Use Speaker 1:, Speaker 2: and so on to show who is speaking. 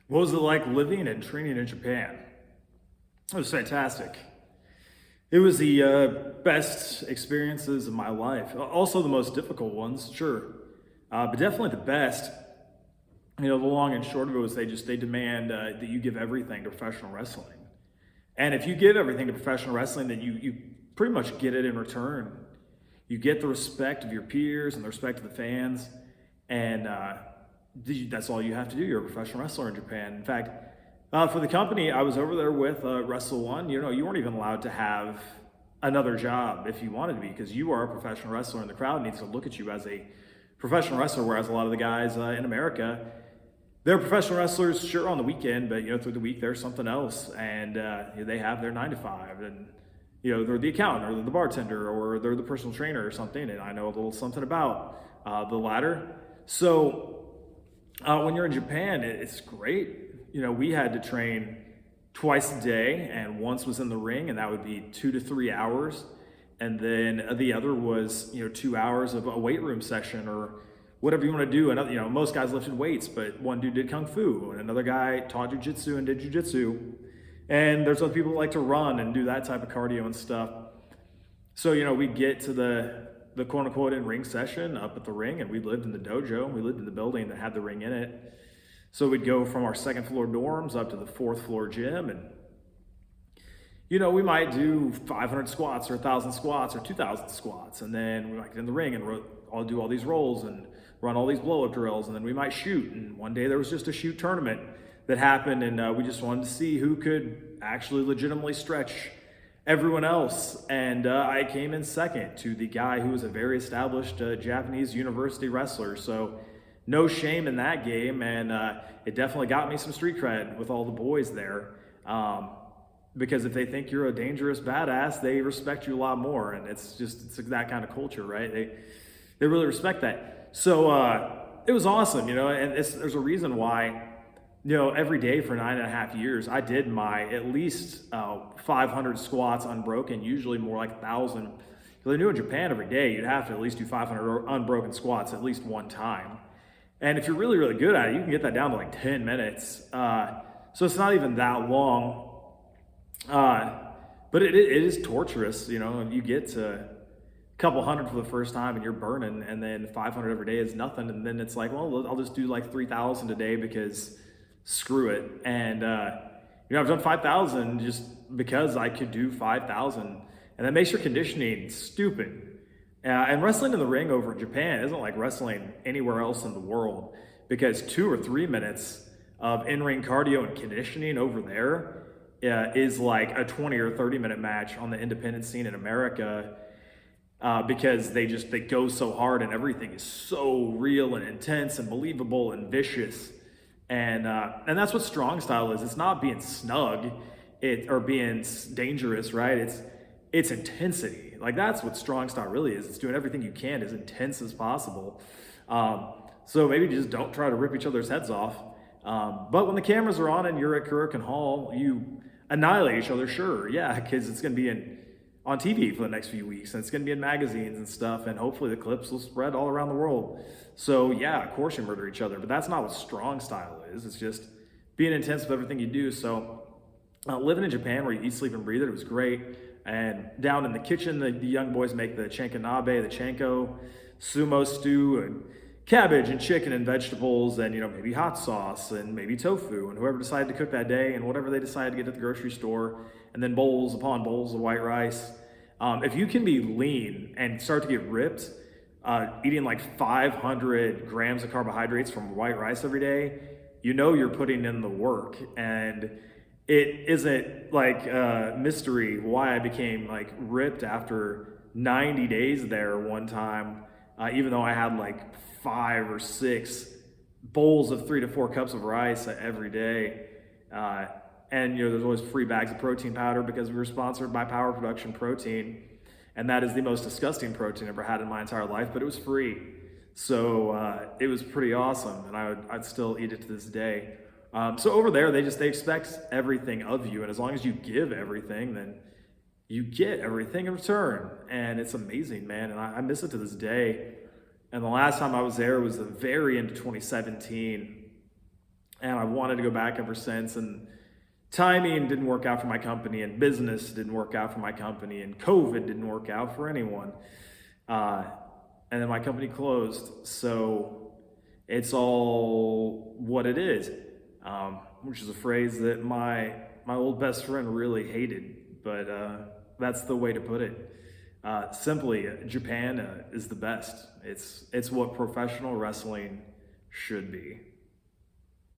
Speaker 1: What was it like living and training in Japan? It was fantastic. It was the best experiences of my life. Also, the most difficult ones, sure, but definitely the best. You know, the long and short of it was they demand that you give everything to professional wrestling, and if you give everything to professional wrestling, then you pretty much get it in return. You get the respect of your peers and the respect of the fans, and that's all you have to do. You're a professional wrestler in Japan. In fact, for the company, I was over there with Wrestle One. You know, you weren't even allowed to have another job if you wanted to be because you are a professional wrestler, and the crowd needs to look at you as a professional wrestler. Whereas a lot of the guys in America, they're professional wrestlers, sure, on the weekend, but you know, through the week, there's something else, and they have their 9 to 5, and you know, they're the accountant, or they're the bartender, or they're the personal trainer, or something. And I know a little something about the latter. So when you're in Japan, it's great. You know, we had to train twice a day, and once was in the ring, and that would be 2 to 3 hours, and then the other was 2 hours of a weight room session or whatever you want to do. And most guys lifted weights, but one dude did kung fu, and another guy taught jujitsu and did jujitsu. And there's other people that like to run and do that type of cardio and stuff. So we get to the quote unquote in ring session up at the ring, and we lived in the dojo. We lived in the building that had the ring in it. So we'd go from our second floor dorms up to the fourth floor gym, and we might do 500 squats or 1,000 squats or 2,000 squats, and then we might get in the ring and I'll do all these rolls and run all these blow-up drills, and then we might shoot. And one day there was just a shoot tournament that happened, and we just wanted to see who could actually legitimately stretch everyone else. And I came in second to the guy who was a very established Japanese university wrestler. So no shame in that game, and it definitely got me some street cred with all the boys there. Because if they think you're a dangerous badass, they respect you a lot more, and it's that kind of culture, right? They really respect that. So it was awesome, and there's a reason why. Every day for 9.5 years, I did my at least 500 squats unbroken, usually more like 1,000. Because I knew in Japan every day you'd have to at least do 500 unbroken squats at least one time. And if you're really, really good at it, you can get that down to like 10 minutes. So it's not even that long. But it is torturous, you get to a couple hundred for the first time and you're burning, and then 500 every day is nothing. And then it's like, well, I'll just do like 3,000 a day because screw it. And I've done 5,000 just because I could do 5,000, and that makes your conditioning stupid. And wrestling in the ring over in Japan isn't like wrestling anywhere else in the world, because 2 or 3 minutes of in-ring cardio and conditioning over there is like a 20 or 30-minute match on the independent scene in America, because they go so hard and everything is so real and intense and believable and vicious. And that's what strong style is. It's not being snug or being dangerous, right? It's intensity. Like, that's what strong style really is. It's doing everything you can as intense as possible. So maybe just don't try to rip each other's heads off. But when the cameras are on and you're at Kurikan Hall, you annihilate each other, sure, yeah, because it's going to be on TV for the next few weeks, and it's going to be in magazines and stuff, and hopefully the clips will spread all around the world. So yeah, of course you murder each other, but that's not what strong style is. It's just being intense with everything you do. So living in Japan, where you eat, sleep, and breathe it was great. And down in the kitchen, the young boys make the chankanabe, the chanko, sumo stew, and cabbage and chicken and vegetables, and maybe hot sauce and maybe tofu, and whoever decided to cook that day, and whatever they decided to get at the grocery store, and then bowls upon bowls of white rice. If you can be lean and start to get ripped, eating like 500 grams of carbohydrates from white rice every day, you're putting in the work. And it isn't like a mystery why I became like ripped after 90 days there one time, even though I had like 5 or 6 bowls of 3 to 4 cups of rice every day. And there's always free bags of protein powder because we were sponsored by Power Production Protein, and that is the most disgusting protein I've ever had in my entire life, but it was free. So it was pretty awesome, and I'd still eat it to this day. So over there, they expect everything of you, and as long as you give everything, then you get everything in return. And it's amazing, man, and I miss it to this day. And the last time I was there was the very end of 2017. and I wanted to go back ever since. And timing didn't work out for my company, and business didn't work out for my company, and COVID didn't work out for anyone. Uh, and then my company closed. So it's all what it is, which is a phrase that my old best friend really hated, but that's the way to put it. Simply, Japan is the best. It's what professional wrestling should be.